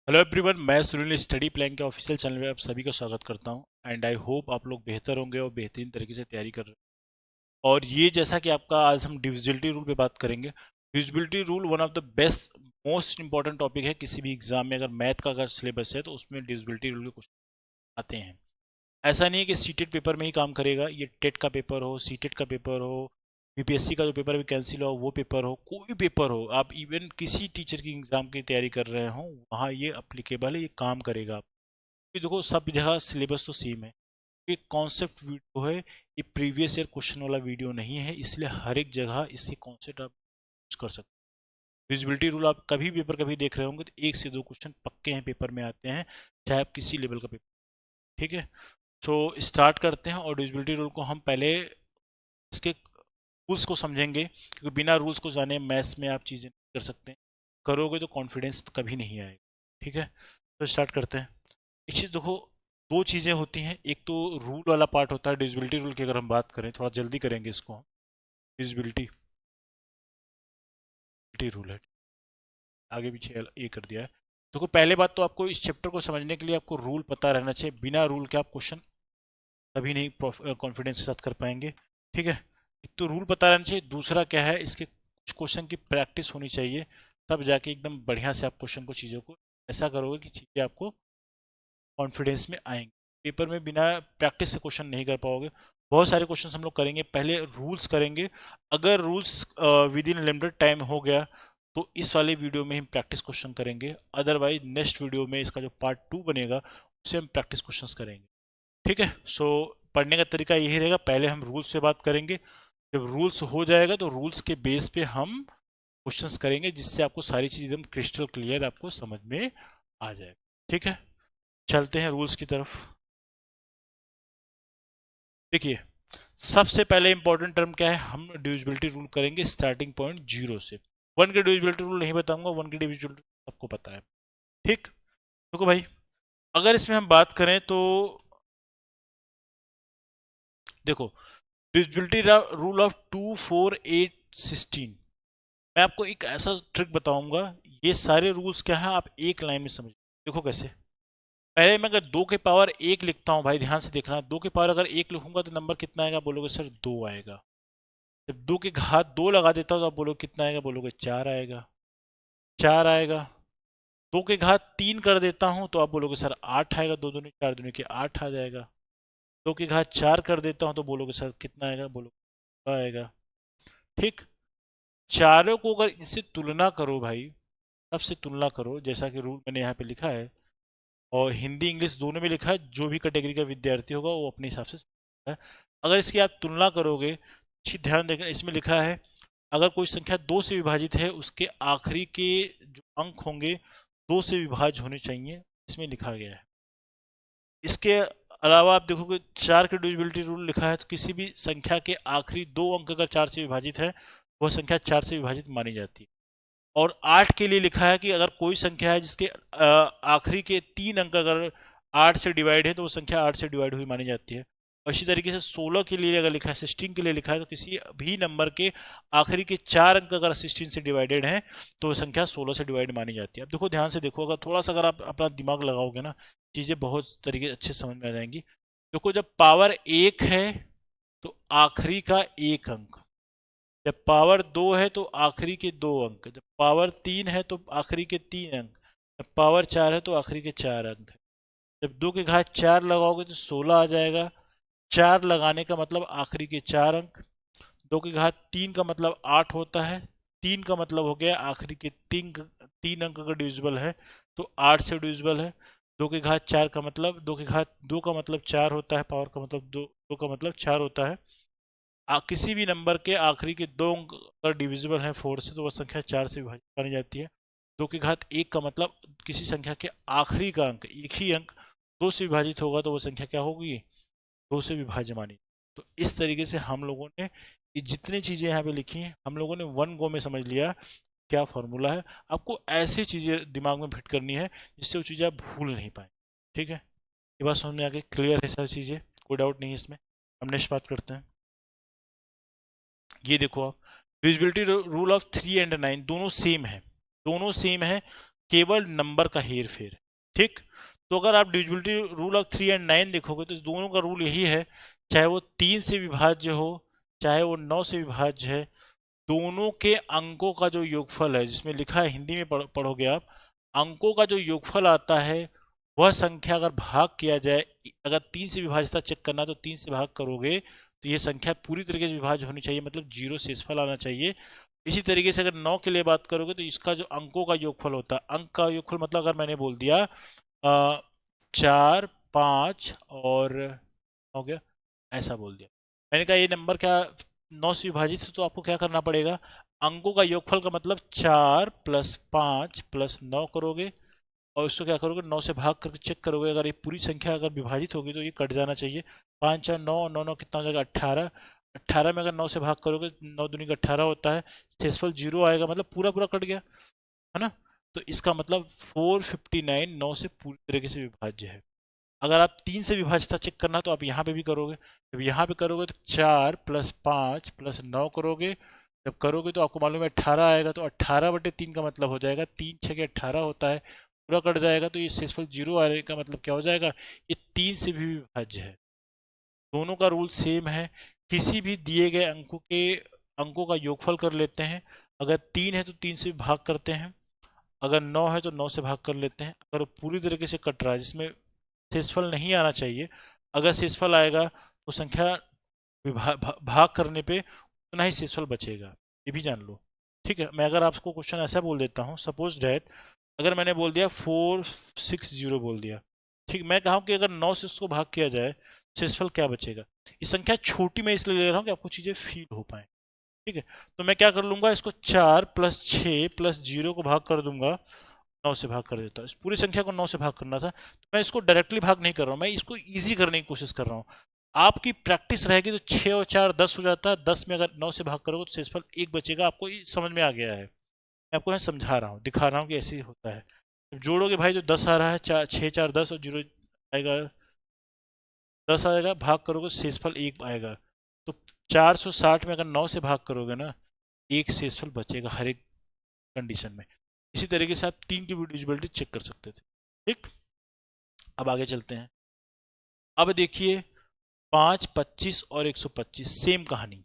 Hello everyone, मैं Sunil study plan के official channel में आप सभी का स्वागत करता हूं। एंड आई होप आप लोग बेहतर होंगे और बेहतरीन तरीके से तैयारी कर रहे हैं। और ये जैसा कि आपका आज हम डिविजिबिलिटी रूल पे बात करेंगे। Divisibility rule one of the best most important topic है किसी भी एग्जाम में। अगर मैथ का अगर सिलेबस है तो उसमें डिविजिबिलिटी रूल के क्वेश्चन आते हैं। ऐसा नहीं है कि सीटेट पेपर में ही काम करेगा, ये टेट का पेपर हो, सीटेट का पेपर हो, बीपीएससी का जो पेपर भी कैंसिल हो वो पेपर हो, कोई पेपर हो, आप इवन किसी टीचर की एग्जाम की तैयारी कर रहे हो, वहाँ ये अप्लीकेबल है, ये काम करेगा। क्योंकि देखो सब जगह सिलेबस तो सेम है। ये कॉन्सेप्ट वीडियो है, ये प्रीवियस ईयर क्वेश्चन वाला वीडियो नहीं है, इसलिए हर एक जगह इसके कॉन्सेप्ट आप यूज कर सकते हैं। विजिबिलिटी रूल आप कभी पेपर कभी देख रहे होंगे तो एक से दो क्वेश्चन पक्के हैं, पेपर में आते हैं, चाहे आप किसी लेवल का पेपर। ठीक है, तो स्टार्ट करते हैं। और डिविजिबिलिटी रूल को हम पहले इसके रूल्स को समझेंगे, क्योंकि बिना रूल्स को जाने मैथ्स में आप चीज़ें नहीं कर सकते। करोगे तो कॉन्फिडेंस कभी नहीं आएगा। ठीक है, तो स्टार्ट करते हैं। एक चीज़ देखो, दो चीज़ें होती हैं। एक तो रूल वाला पार्ट होता है डिविजिबिलिटी रूल की। अगर हम बात करें, थोड़ा जल्दी करेंगे इसको हम। डिविजिबिलिटी रूल है, आगे पीछे ये कर दिया है। देखो पहले बात तो आपको इस चैप्टर को समझने के लिए आपको रूल पता रहना चाहिए। बिना रूल के आप क्वेश्चन कभी नहीं कॉन्फिडेंस के साथ कर पाएंगे। ठीक है, एक तो रूल पता रहना चाहिए, दूसरा क्या है, इसके कुछ क्वेश्चन की प्रैक्टिस होनी चाहिए। तब जाके एकदम बढ़िया से आप क्वेश्चन को, चीज़ों को ऐसा करोगे कि चीज़ें आपको कॉन्फिडेंस में आएंगे। पेपर में बिना प्रैक्टिस से क्वेश्चन नहीं कर पाओगे। बहुत सारे क्वेश्चन हम लोग करेंगे, पहले रूल्स करेंगे। अगर rules with in limited time हो गया तो इस वाले वीडियो में हम प्रैक्टिस क्वेश्चन करेंगे। अदरवाइज नेक्स्ट वीडियो में इसका जो पार्ट 2 बनेगा उससे हम प्रैक्टिस क्वेश्चंस करेंगे। ठीक है, सो पढ़ने का तरीका यही रहेगा, पहले हम रूल्स पे बात करेंगे। जब रूल्स हो जाएगा तो रूल्स के बेस पे हम क्वेश्चंस करेंगे, जिससे आपको सारी चीज़ एकदम क्रिस्टल क्लियर आपको समझ में आ जाएगा। ठीक है, चलते हैं रूल्स की तरफ। देखिए, सबसे पहले इंपॉर्टेंट टर्म क्या है, हम डिविजिबिलिटी रूल करेंगे स्टार्टिंग पॉइंट जीरो से। वन के डिविजिबिलिटी रूल नहीं बताऊंगा, वन के डिविजिबिलिटी सबको पता है। ठीक, देखो भाई, अगर इसमें हम बात करें तो देखो, डिविजिबिलिटी रूल ऑफ 2, 4, 8, 16। मैं आपको एक ऐसा ट्रिक बताऊंगा, ये सारे रूल्स क्या है आप एक लाइन में समझ। देखो कैसे, पहले मैं अगर 2 के पावर 1 लिखता हूँ, भाई ध्यान से देखना, 2 के पावर अगर 1 लिखूंगा तो नंबर कितना आएगा, बोलोगे सर 2 आएगा। जब 2 के घात 2 लगा देता हूँ तो आप बोलोगे कितना आएगा, बोलोगे 4 आएगा। 4 आएगा। 2 के घात 3 कर देता हूँ तो आप बोलोगे सर 8 आएगा, 2 दूनी 4 दूनी के 8 आ जाएगा। 2 के घात 4 कर देता हूँ तो बोलोगे सर कितना आएगा, बोलोगे 6 आएगा। ठीक, चारों को अगर इनसे तुलना करो भाई, सबसे तुलना करो, जैसा कि रूल मैंने यहाँ पे लिखा है और हिंदी इंग्लिश दोनों में लिखा है, जो भी कैटेगरी का विद्यार्थी होगा वो अपने हिसाब से समझता है। अगर इसकी आप तुलना करोगे, अच्छी ध्यान देकर, इसमें लिखा है अगर कोई संख्या 2 से विभाजित है उसके आखिरी के जो अंक होंगे 2 से विभाज्य होने चाहिए, इसमें लिखा गया है। इसके अलावा आप देखोगे 4 के डिविजिबिलिटी रूल लिखा है, तो किसी भी संख्या के आखिरी 2 अंक अगर 4 से विभाजित है वह संख्या 4 से विभाजित मानी जाती है। और 8 के लिए लिखा है कि अगर कोई संख्या है जिसके आखिरी के 3 अंक अगर 8 से डिवाइड है तो वो संख्या 8 से डिवाइड हुई मानी जाती है। और इसी तरीके से 16 के लिए अगर लिखा है, 16 के लिए लिखा है, तो किसी भी नंबर के आखिरी के 4 अंक अगर 16 से डिवाइडेड है तो वो संख्या 16 से डिवाइड मानी जाती है। अब देखो ध्यान से देखो, अगर थोड़ा सा अगर आप अपना दिमाग लगाओगे ना, चीज़ें बहुत तरीके अच्छे समझ में आ जाएंगी। देखो, जब पावर 1 है तो आखिरी का 1 अंक, जब पावर 2 है तो आखिरी के 2 अंक, जब पावर 3 है तो आखिरी के 3 अंक, जब पावर 4 है तो आखिरी के 4 अंक है। जब 2 के घात 4 लगाओगे तो 16 आ जाएगा। 4 लगाने का मतलब आखिरी के 4 अंक। 2 के घात 3 का मतलब 8 होता है। 3 का मतलब हो गया आखिरी के 3 अंक का डिविजिबल है तो 8 से डिविजिबल है। 2 के घात 4 का मतलब, 2 का मतलब 4 होता है, पावर का मतलब दो का मतलब 4 होता है। किसी भी नंबर के आखिरी के 2 अंक अगर डिविजिबल है 4 से तो वह संख्या 4 से विभाजित मानी जाती है। 2 के घात 1 का मतलब किसी संख्या के आखिरी का अंक, एक ही अंक 2 से विभाजित होगा तो वह संख्या क्या होगी, 2 से विभाज्य मानी। तो इस तरीके से हम लोगों ने ये जितनी चीज़ें यहाँ पे लिखी हैं हम लोगों ने वन गो में समझ लिया क्या फॉर्मूला है। आपको ऐसी चीज़ें दिमाग में फिट करनी है जिससे वो चीज़ें आप भूल नहीं पाए। ठीक है, ये बात समझ में आ गई, क्लियर है सारी चीज़ें, कोई डाउट नहीं है इसमें। हम नेक्स्ट बात करते हैं। ये देखो आप, डिविजिबिलिटी रूल ऑफ 3 और 9 दोनों सेम है, दोनों सेम है। केवल नंबर का हेर फेर। ठीक, तो अगर आप डिविजिबिलिटी रूल ऑफ 3 एंड 9 देखोगे तो इस दोनों का रूल यही है, चाहे वो 3 से विभाज्य हो चाहे वो 9 से विभाज्य है, दोनों के अंकों का जो योगफल है, जिसमें लिखा है हिंदी में पढ़ोगे आप, अंकों का जो योगफल आता है वह संख्या अगर भाग किया जाए, अगर 3 से विभाज्यता चेक करना तो 3 से भाग करोगे तो ये संख्या पूरी तरीके से विभाज्य होनी चाहिए, मतलब 0 शेषफल आना चाहिए। इसी तरीके से अगर 9 के लिए बात करोगे तो इसका जो अंकों का योगफल होता है, अंक का योगफल मतलब अगर मैंने बोल दिया 4 5 और हो गया, ऐसा बोल दिया, मैंने कहा ये नंबर क्या 9 से विभाजित है, तो आपको क्या करना पड़ेगा, अंकों का योगफल का मतलब 4 + 5 + 9 करोगे और इसको क्या करोगे 9 से भाग करके चेक करोगे, अगर ये पूरी संख्या अगर विभाजित होगी तो ये कट जाना चाहिए। 5 4 9 9 9 कितना हो जाएगा 18, 18 में अगर 9 से भाग करोगे 9 दूनी का 18 होता है, शेषफल 0 आएगा, मतलब पूरा पूरा कट गया है ना। तो इसका मतलब 459 9 से पूरी तरीके से विभाज्य है। अगर आप 3 से विभाज्यता चेक करना तो आप यहाँ पे भी करोगे, जब यहाँ पे करोगे तो 4 + 5 + 9 करोगे, जब करोगे तो आपको मालूम है 18 आएगा, तो 18/3 का मतलब हो जाएगा 3 6 के 18 होता है, पूरा कट जाएगा, तो ये शेषफल 0 आने का मतलब क्या हो जाएगा, ये 3 से भी विभाज्य है। दोनों का रूल सेम है, किसी भी दिए गए अंकों का योगफल कर लेते हैं, अगर 3 है तो 3 से भाग करते हैं, अगर 9 है तो 9 से भाग कर लेते हैं, अगर पूरी तरीके से कट रहा है जिसमें शेषफल नहीं आना चाहिए, अगर शेषफल आएगा तो संख्या भाग करने पे उतना ही शेषफल बचेगा, ये भी जान लो। ठीक है, मैं अगर आपको क्वेश्चन ऐसा बोल देता हूँ, सपोज डैट अगर मैंने बोल दिया 460 बोल दिया, ठीक, मैं कहा कि अगर 9 से उसको भाग किया जाए शेषफल क्या बचेगा, ये संख्या छोटी मैं इसलिए ले रहा हूँ कि आपको चीज़ें फील हो पाए। ठीक है, तो मैं क्या कर लूंगा, इसको 4 + 6 + 0 को भाग कर दूंगा, 9 से भाग कर देता, इस पूरी संख्या को 9 से भाग करना था, तो मैं इसको डायरेक्टली भाग नहीं कर रहा हूँ, मैं इसको ईजी करने की कोशिश कर रहा हूँ। आपकी प्रैक्टिस रहेगी तो 6 और 4 10 हो जाता है, 10 में अगर 9 से भाग करोगे तो शेषफल 1 बचेगा, आपको ये समझ में आ गया है, मैं आपको यहाँ समझा रहा हूँ, दिखा रहा हूँ कि ऐसे ही होता है। जब जोड़ोगे भाई जो 10 आ रहा है, 6 4 10 और 0 आएगा, 10 आएगा, भाग करोगे शेषफल 1 आएगा, तो 460 में अगर 9 से भाग करोगे ना, एक शेषफल बचेगा हर एक कंडीशन में। इसी तरीके से आप 3 की भी डिविजिबिलिटी चेक कर सकते थे। ठीक, अब आगे चलते हैं। अब देखिए 5 25 और 125 सेम कहानी,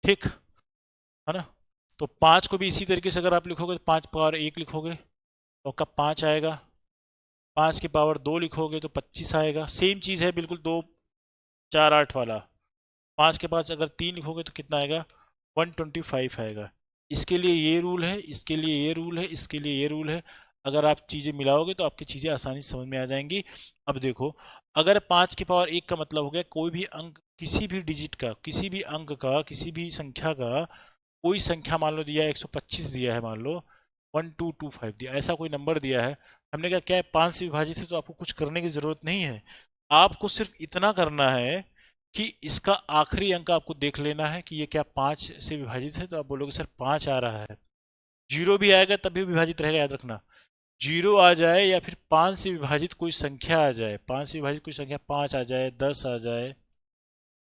ठीक है ना। तो 5 को भी इसी तरीके से अगर आप लिखोगे तो 5 पावर 1 लिखोगे तो आपका 5 आएगा, 5 की पावर 2 लिखोगे तो 25 आएगा, सेम चीज़ है बिल्कुल, 2 4 8 वाला। 5 के पास अगर 3 लिखोगे तो कितना आएगा 125 आएगा। इसके लिए ये रूल है, इसके लिए ये रूल है, इसके लिए ये रूल है, अगर आप चीज़ें मिलाओगे तो आपकी चीज़ें आसानी से समझ में आ जाएंगी। अब देखो, अगर 5 की पावर 1 का मतलब हो गया कोई भी अंक, किसी भी डिजिट का, किसी भी अंक का, किसी भी संख्या का, कोई संख्या मान लो दिया है 125 दिया है, मान लो 1225 दिया, ऐसा कोई नंबर दिया है, हमने कहा क्या है 5 से विभाजित है, तो आपको कुछ करने की ज़रूरत नहीं है, आपको सिर्फ इतना करना है कि इसका आखिरी अंक आपको देख लेना है कि ये क्या 5 से विभाजित है, तो आप बोलोगे सर 5 आ रहा है, 0 भी आएगा तब भी विभाजित रहेगा, याद रखना, 0 आ जाए या फिर 5 से विभाजित कोई संख्या आ जाए, 5 से विभाजित कोई संख्या 5 आ जाए, 10 आ जाए,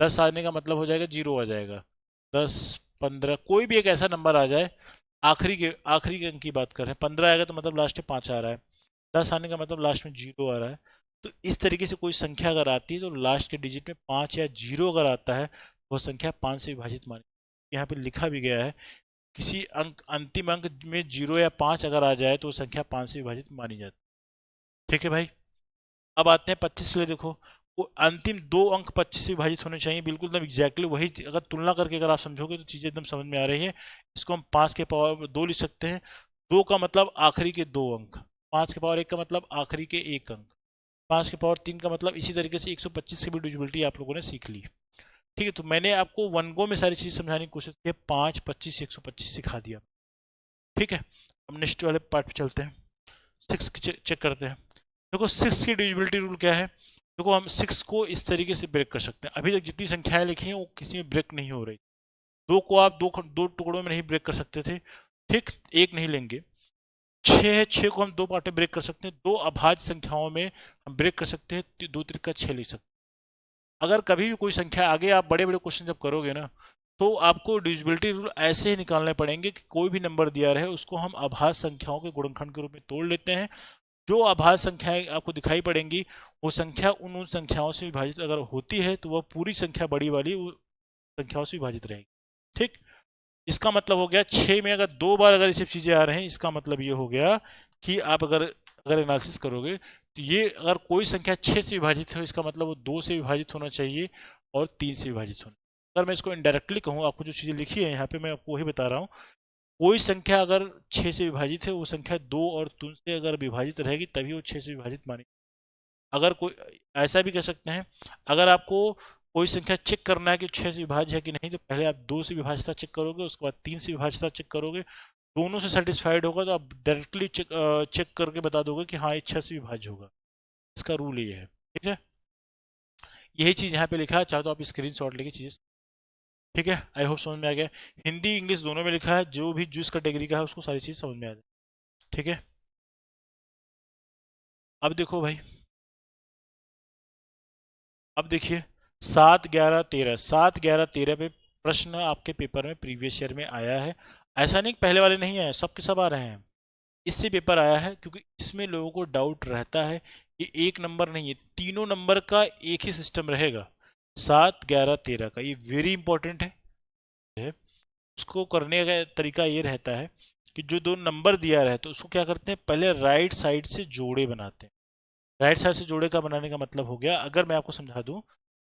10 आने का मतलब हो जाएगा 0 आ जाएगा, 10 15 कोई भी एक ऐसा नंबर आ जाए, आखिरी के अंक की बात कर रहे हैं, 15 आएगा तो मतलब लास्ट में 5 आ रहा है, 10 आने का मतलब लास्ट में 0 आ रहा है, तो इस तरीके से कोई संख्या अगर आती है तो लास्ट के डिजिट में 5 या 0 अगर आता है तो वह संख्या 5 से विभाजित मानी, यहाँ पे लिखा भी गया है, किसी अंक अंतिम अंक में 0 या 5 अगर आ जाए तो वो संख्या 5 से विभाजित मानी जाती है। ठीक है भाई, अब आते हैं 25 के लिए। देखो, वो अंतिम 2 अंक 25 से विभाजित होने चाहिए, बिल्कुल एकदम एग्जैक्टली वही, अगर तुलना करके अगर आप समझोगे तो चीज़ें एकदम समझ में आ रही है। इसको हम 5 के पावर 2 लिख सकते हैं, 2 का मतलब आखिरी के 2 अंक, 5 के पावर 1 का मतलब आखिरी के 1 अंक, 5 के पावर 3 का मतलब, इसी तरीके से 125 की भी डिविजिबिलिटी आप लोगों ने सीख ली। ठीक है, तो मैंने आपको वन गो में सारी चीज़ समझाने की कोशिश की है, 5 25 125 सिखा दिया। ठीक है, अब नेक्स्ट वाले पार्ट पे चलते हैं, 6 चेक करते हैं। देखो 6 की डिविजिबिलिटी रूल क्या है, देखो हम 6 को इस तरीके से ब्रेक कर सकते हैं, अभी तक जितनी संख्याएं लिखी हैं वो किसी में ब्रेक नहीं हो रही, 2 को आप दो टुकड़ों में नहीं ब्रेक कर सकते थे, ठीक, एक नहीं लेंगे, 6 है, 6 को हम 2 पार्ट में ब्रेक कर सकते हैं, 2 अभाज्य संख्याओं में हम ब्रेक कर सकते हैं, 2 त्रिका 6 लिख सकते हैं। अगर कभी भी कोई संख्या आगे आप बड़े बड़े क्वेश्चन जब करोगे ना, तो आपको डिविजिबिलिटी रूल ऐसे ही निकालने पड़ेंगे कि कोई भी नंबर दिया रहे उसको हम आभाज्य संख्याओं के गुणनखंड के रूप में तोड़ लेते हैं। जो आभाज्य संख्याएं आपको दिखाई पड़ेंगी वो संख्या उन संख्याओं से विभाजित अगर होती है तो वह पूरी संख्या बड़ी वाली वो संख्याओं से विभाजित रहेगी। ठीक, इसका मतलब हो गया 6 में अगर 2 बार अगर ये सब चीज़ें आ रहे हैं, इसका मतलब ये हो गया कि आप अगर अगर एनालिसिस करोगे तो ये अगर कोई संख्या 6 से विभाजित हो इसका मतलब वो 2 से विभाजित होना चाहिए और 3 से विभाजित होना। अगर मैं इसको इनडायरेक्टली कहूँ, आपको जो चीज़ें लिखी है यहाँ पे मैं आपको वही बता रहा हूँ। कोई संख्या अगर 6 से विभाजित है वो संख्या 2 और 3 से अगर विभाजित रहेगी तभी वो 6 से विभाजित मानी। अगर कोई ऐसा भी कह सकते हैं, अगर आपको कोई संख्या चेक करना है कि 6 से विभाज्य है कि नहीं तो पहले आप 2 से विभाज्यता चेक करोगे, उसके बाद 3 से विभाज्यता चेक करोगे, दोनों से सेटिस्फाइड होगा तो आप डायरेक्टली चेक करके बता दोगे कि हाँ ये 6 से विभाज्य होगा। इसका रूल ये है। ठीक है, यही चीज़ यहाँ पे लिखा है, चाहे तो आप स्क्रीन शॉट लेके चीज़। ठीक है, आई होप समझ में आ गया। हिंदी इंग्लिश दोनों में लिखा है, जो भी जिस कैटेगरी का है उसको सारी चीज़ समझ में आ जाए। ठीक है, अब देखो भाई, अब देखिए 7 11 13 7 11 13 पे प्रश्न आपके पेपर में प्रीवियस ईयर में आया है। ऐसा नहीं पहले वाले नहीं आए, सब के सब आ रहे हैं। इससे पेपर आया है क्योंकि इसमें लोगों को डाउट रहता है कि एक नंबर नहीं है, तीनों नंबर का एक ही सिस्टम रहेगा। 7 11 13 का ये वेरी इंपॉर्टेंट है। उसको करने का तरीका ये रहता है कि जो दो नंबर दिया रहता है उसको क्या करते हैं, पहले राइट साइड से जोड़े बनाते हैं। राइट साइड से जोड़े का बनाने का मतलब हो गया, अगर मैं आपको समझा दूं,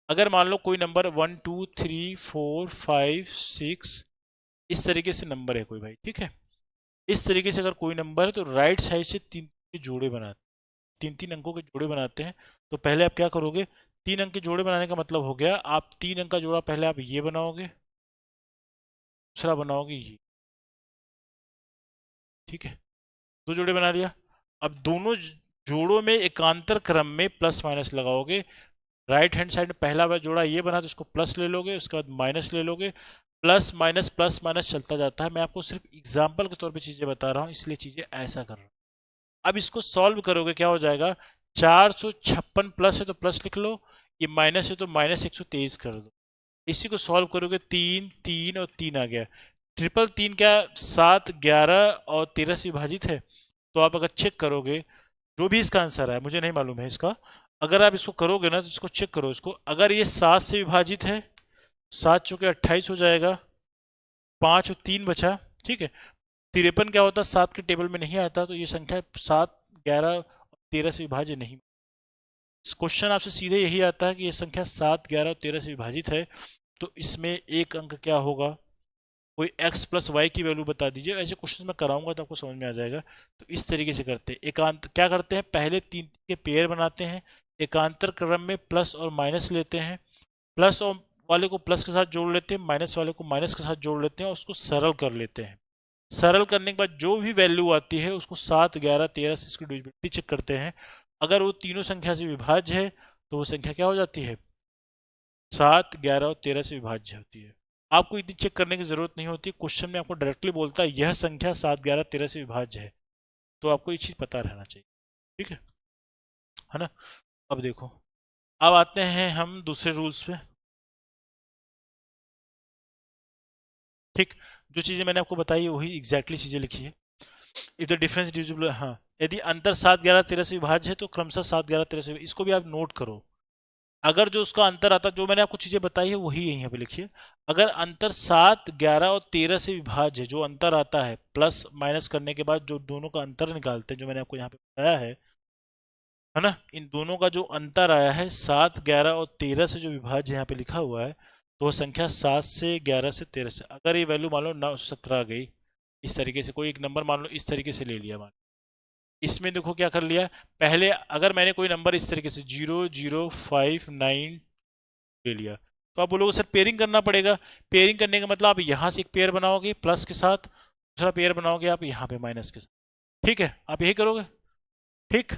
अगर मान लो कोई नंबर 1 2 3 4 5 6 इस तरीके से नंबर है कोई भाई, ठीक है, इस तरीके से अगर कोई नंबर है तो राइट साइड से तीन के जोड़े बनाते, तीन तीन अंकों के जोड़े बनाते हैं। तो पहले आप क्या करोगे, 3 अंक के जोड़े बनाने का मतलब हो गया आप 3 अंक का जोड़ा पहले आप ये बनाओगे, दूसरा बनाओगे ये। ठीक है, दो जोड़े बना लिया। अब दोनों जोड़ों में एकांतर क्रम में प्लस माइनस लगाओगे। राइट हैंड साइड में पहला बार जोड़ा ये बना तो इसको प्लस ले लोगे, उसके बाद माइनस ले लोगे। प्लस माइनस चलता जाता है। मैं आपको सिर्फ एग्जाम्पल के तौर पे चीज़ें बता रहा हूँ, इसलिए चीज़ें ऐसा कर रहा हूँ। अब इसको सॉल्व करोगे क्या हो जाएगा, 456 प्लस है तो प्लस लिख लो, ये माइनस है तो -123 कर दो। इसी को सॉल्व करोगे 3 3 और 3 आ गया। ट्रिपल 3 क्या 7 11 और 13 से विभाजित है। तो आप अगर चेक करोगे जो भी इसका आंसर है, मुझे नहीं मालूम है इसका, अगर आप इसको करोगे ना तो इसको चेक करो इसको, अगर ये 7 से विभाजित है, 7 चौके 28 हो जाएगा, 5 और 3 बचा। ठीक है, 53 क्या होता है 7 के टेबल में नहीं आता, तो ये संख्या 7 11 13 से विभाज्य नहीं। क्वेश्चन आपसे सीधे यही आता है कि ये संख्या 7 11 और 13 से विभाजित है, तो इसमें एक अंक क्या होगा, कोई x प्लस वाई की वैल्यू बता दीजिए। ऐसे क्वेश्चन मैं कराऊंगा तो आपको समझ में आ जाएगा। तो इस तरीके से करते हैं, एकांत क्या करते हैं, पहले तीन के पेयर बनाते हैं, एकांतर क्रम में प्लस और माइनस लेते हैं, प्लस और वाले को प्लस के साथ जोड़ लेते हैं, माइनस वाले को माइनस के साथ जोड़ लेते हैं और उसको सरल कर लेते हैं। सरल करने के बाद जो भी वैल्यू आती है उसको 7 11 13 से इसकी डिविजिबिलिटी चेक करते हैं। अगर वो तीनों संख्या से विभाज्य है तो वो संख्या क्या हो जाती है, 7 11 और 13 से विभाज्य होती है। आपको इतनी चेक करने की जरूरत नहीं होती, क्वेश्चन में आपको डायरेक्टली बोलता है यह संख्या 7 11 13 से विभाज्य है, तो आपको ये चीज पता रहना चाहिए। ठीक है ना। अब देखो, अब आते हैं हम दूसरे रूल्स पे। ठीक, जो चीजें मैंने आपको बताई वही एग्जैक्टली चीजें लिखी है। इफ द डिफरेंस डिविजिबल, हाँ, यदि अंतर 7 11 13 से विभाज्य है तो क्रमशः 7 11 13 से, इसको भी आप नोट करो। अगर जो उसका अंतर आता, जो मैंने आपको चीजें बताई है वही यहीं पे लिखिए। अगर अंतर 7 11 और 13 से विभाज्य है, जो अंतर आता है प्लस माइनस करने के बाद जो दोनों का अंतर निकालते हैं, जो मैंने आपको यहाँ पे बताया है ना, इन दोनों का जो अंतर आया है 7 11 और 13 से जो विभाज्य यहाँ पे लिखा हुआ है, तो वह संख्या 7 से 11 से 13 से, अगर ये वैल्यू मान लो 917 आ गई, इस तरीके से कोई एक नंबर मान लो इस तरीके से ले लिया, मान इसमें देखो क्या कर लिया, पहले अगर मैंने कोई नंबर इस तरीके से 0059 ले लिया तो आप बोलोगे सर पेयरिंग करना पड़ेगा। पेयरिंग करने का मतलब आप यहाँ से एक पेयर बनाओगे प्लस के साथ, दूसरा पेयर बनाओगे आप यहाँ पे माइनस के साथ। ठीक है, आप यही करोगे। ठीक,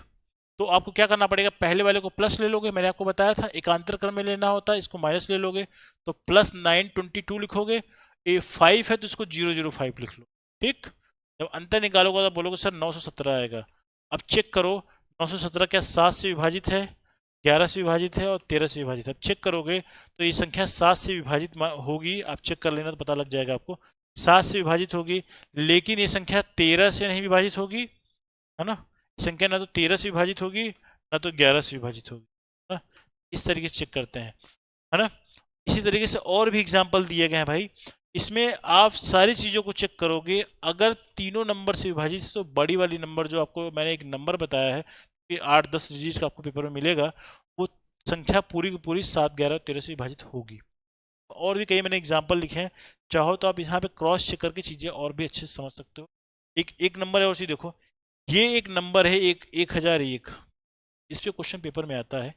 तो आपको क्या करना पड़ेगा, पहले वाले को प्लस ले लोगे, मैंने आपको बताया था एकांतर क्रम में लेना होता है, इसको माइनस ले लोगे तो प्लस 922 लिखोगे। ए 5 है तो इसको 005 लिख लो। ठीक, जब अंतर निकालोगे तो बोलोगे सर 917 आएगा। अब चेक करो 917 क्या 7 से विभाजित है, 11 से विभाजित है और 13 से विभाजित है। अब चेक करोगे तो ये संख्या 7 से विभाजित होगी, आप चेक कर लेना तो पता लग जाएगा आपको। 7 से विभाजित होगी, लेकिन ये संख्या 13 से नहीं विभाजित होगी, है ना। संख्या ना तो 13 से विभाजित होगी, ना तो 11 से विभाजित होगी, है ना। इस तरीके से चेक करते हैं, है ना। इसी तरीके से और भी एग्जाम्पल दिए गए हैं भाई। इसमें आप सारी चीज़ों को चेक करोगे, अगर तीनों नंबर से विभाजित है तो बड़ी वाली नंबर जो आपको मैंने एक नंबर बताया है कि 8-10 डिजिट का आपको पेपर में मिलेगा, वो संख्या पूरी की पूरी 7, 11 और 13 से विभाजित होगी। और भी कई मैंने एग्जाम्पल लिखे हैं, चाहो तो आप यहाँ पे क्रॉस चेक करके चीज़ें और भी अच्छे से समझ सकते हो। एक एक नंबर है और चीज़ देखो, ये एक नंबर है 1001, इस पे क्वेश्चन पेपर में आता है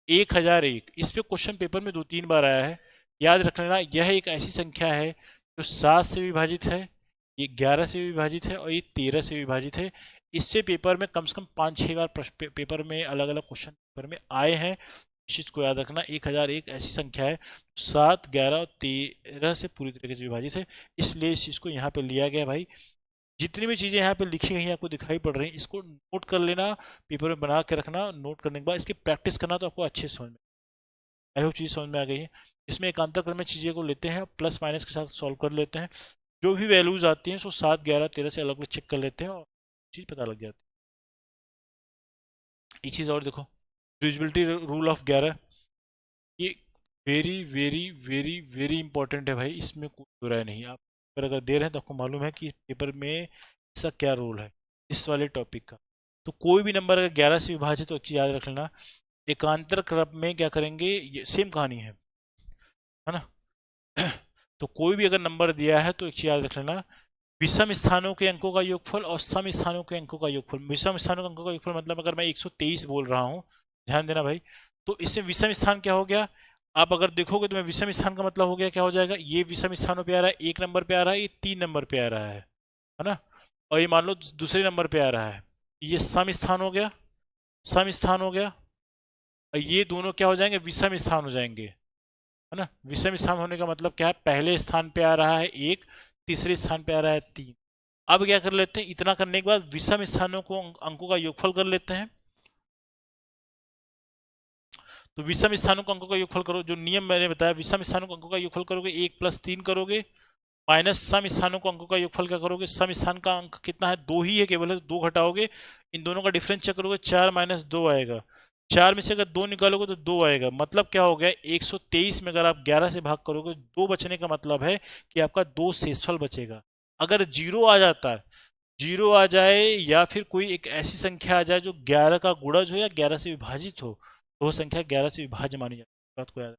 1001, इस पे क्वेश्चन पेपर में 2-3 बार आया है। याद रख लेना, यह एक ऐसी संख्या है जो 7 से विभाजित है, ये 11 से विभाजित है और ये 13 से विभाजित है। इससे पेपर में कम से कम 5-6 बार प्रश्न पेपर में अलग अलग क्वेश्चन पेपर में आए हैं। इस चीज़ को याद रखना, 1001 ऐसी संख्या है 7, 11 और 13 से पूरी तरीके से विभाजित है, इसलिए इस चीज़ को यहाँ पे लिया गया भाई। जितनी भी चीज़ें यहाँ पे लिखी गई हैं आपको दिखाई पड़ रही हैं, इसको नोट कर लेना, पेपर में बना के रखना। नोट करने के बाद इसकी प्रैक्टिस करना तो आपको अच्छे से समझ में, आई होप चीज़ समझ में आ गई है। इसमें एकांतर क्रम में चीज़ें को लेते हैं, प्लस माइनस के साथ सॉल्व कर लेते हैं, जो भी वैल्यूज आती हैं उसको 7, 11, 13 से अलग अलग चेक कर लेते हैं और चीज़ पता लग जाती है। एक चीज़ और देखो, डिविजिबिलिटी रूल ऑफ 11, ये very very very very important है भाई, इसमें कोई दो राय नहीं। आप पेपर अगर दे रहे हैं तो आपको मालूम है कि पेपर में इसका क्या रोल है इस वाले टॉपिक का। तो कोई भी नंबर अगर 11 से विभाजित तो एक चीज़ याद रख लेना, एकांतर क्रम में क्या करेंगे, ये सेम कहानी है ना। तो कोई भी अगर नंबर दिया है तो एक चीज़ याद रख लेना, विषम स्थानों के अंकों का योगफल और सम स्थानों के अंकों का योगफल। विषम स्थानों के अंकों का योगफल मतलब अगर मैं 123 बोल रहा हूँ, ध्यान देना भाई, तो इससे विषम स्थान क्या हो गया, आप अगर देखोगे तो मैं विषम स्थान का मतलब हो गया क्या हो जाएगा, ये विषम स्थानों पे आ रहा है, 1 नंबर पे आ रहा है, ये 3 नंबर पे आ रहा है ना। और ये मान लो दूसरे नंबर पे आ रहा है, ये सम स्थान हो गया, सम स्थान हो गया, और ये दोनों क्या हो जाएंगे, विषम स्थान हो जाएंगे, है ना। विषम स्थान होने का मतलब क्या है, पहले स्थान पे आ रहा है 1, तीसरे स्थान पे आ रहा है 3। अब क्या कर लेते हैं, इतना करने के बाद विषम स्थानों को अंकों का योगफल कर लेते हैं। तो विषम स्थानों को अंकों का योगफल करो, जो नियम मैंने बताया, विषम स्थानों को अंकों का योगफल करोगे 1+3 करोगे, माइनस सम स्थानों को अंकों का योगफल क्या करोगे, सम स्थान का अंक कितना है, 2 ही है केवल, है 2 घटाओगे, इन दोनों का डिफरेंस चेक करोगे, 4 - 2 आएगा, 4 में से अगर 2 निकालोगे तो 2 आएगा। मतलब क्या हो गया, 123 में अगर आप 11 से भाग करोगे 2 बचने का मतलब है कि आपका 2 शेषफल बचेगा। अगर जीरो आ जाता है, जीरो आ जाए या फिर कोई एक ऐसी संख्या आ जाए जो 11 का गुणज हो या 11 से विभाजित हो, तो वो संख्या 11 से विभाज्य मानी जाती है। बात को याद,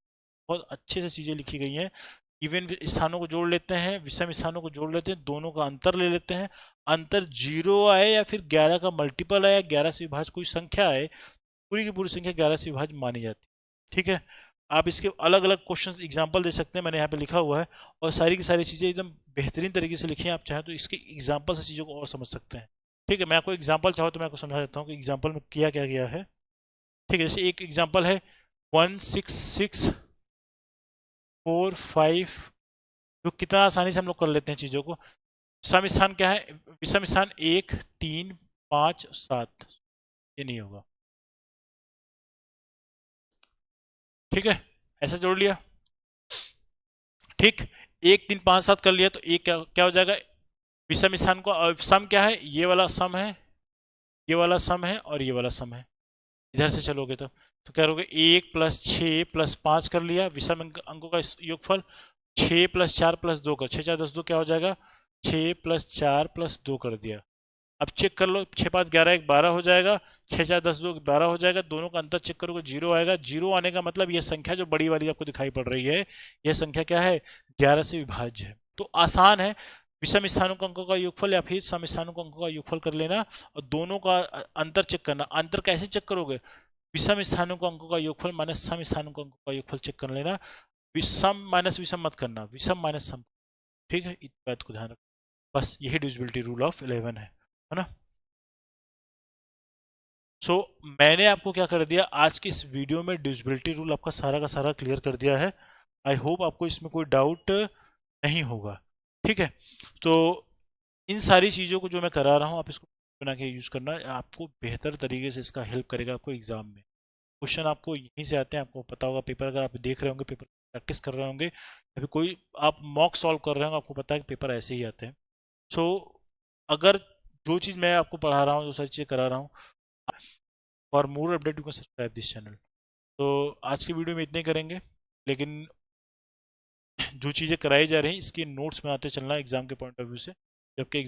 बहुत अच्छे से चीज़ें लिखी गई हैं। इवन स्थानों को जोड़ लेते हैं, विषम स्थानों को जोड़ लेते हैं, दोनों का अंतर ले लेते हैं, अंतर जीरो आए या फिर 11 का मल्टीपल आए, 11 से विभाज्य कोई संख्या आए, पूरी की पूरी संख्या 11 से विभाज्य मानी जाती है। ठीक है, आप इसके अलग अलग क्वेश्चन एग्जाम्पल दे सकते हैं, मैंने यहाँ पे लिखा हुआ है, और सारी की सारी चीज़ें एकदम बेहतरीन तरीके से लिखी हैं। आप चाहें तो इसके एग्जाम्पल से चीज़ों को और समझ सकते हैं। ठीक है, मैं आपको एग्जाम्पल चाहो तो मैं आपको समझा देता हूँ कि एग्जाम्पल में किया क्या गया है। ठीक है, जैसे एक एग्जाम्पल है 16645, जो कितना आसानी से हम लोग कर लेते हैं चीज़ों को। सम स्थान क्या है, विषम स्थान 1, 3, 5, 7, ये नहीं होगा। ठीक है, ऐसा जोड़ लिया, ठीक, 1, 3, 5, 7 कर लिया, तो एक क्या क्या हो जाएगा, विषम स्थान को सम क्या है, ये वाला सम है, ये वाला सम है और ये वाला सम है। इधर से चलोगे तो क्या करोगे, 1+6+5 कर लिया, विषम अंकों का योगफल, 6+4+2 का, 6 4 10 2 क्या हो जाएगा, 6+4+2 कर दिया। अब चेक कर लो, 6 5 11 1 12 हो जाएगा, 6 4 10 2 12 हो जाएगा, दोनों का अंतर चेक करोगे, जीरो आएगा। जीरो आने का मतलब यह संख्या जो बड़ी वाली आपको दिखाई पड़ रही है, यह संख्या क्या है, 11 से विभाज्य है। तो आसान है, विषम स्थानों के अंकों का योगफल या फिर सम स्थानों के अंकों का योगफल कर लेना, और दोनों का अंतर चेक करना। अंतर कैसे चेक करोगे, विषम स्थानों के अंकों का योगफल माइनस सम स्थानों के अंकों का योगफल चेक कर लेना, विषम माइनस विषम मत करना, विषम माइनस सम। ठीक है, इस बात को ध्यान रखो, बस यही डिविजिबिलिटी रूल ऑफ 11 है ना। सो मैंने आपको क्या कर दिया, आज की इस वीडियो में डिविजिबिलिटी रूल आपका सारा का सारा क्लियर कर दिया है। आई होप आपको इसमें कोई डाउट नहीं होगा। ठीक है, तो इन सारी चीज़ों को जो मैं करा रहा हूँ, आप इसको बना के यूज़ करना, आपको बेहतर तरीके से इसका हेल्प करेगा आपको एग्ज़ाम में। क्वेश्चन आपको यहीं से आते हैं, आपको पता होगा पेपर अगर आप देख रहे होंगे, पेपर प्रैक्टिस कर रहे होंगे या फिर कोई आप मॉक सॉल्व कर रहे होंगे, आपको पता है कि पेपर ऐसे ही आते हैं। सो अगर जो चीज़ मैं आपको पढ़ा रहा हूँ, जो सारी चीज़ें करा रहा हूँ, for more update you can subscribe this channel. तो आज की वीडियो में इतने ही करेंगे, लेकिन जो चीज़ें कराई जा रही हैं इसके नोट्स बनाते चलना एग्जाम के पॉइंट ऑफ व्यू से, जबकि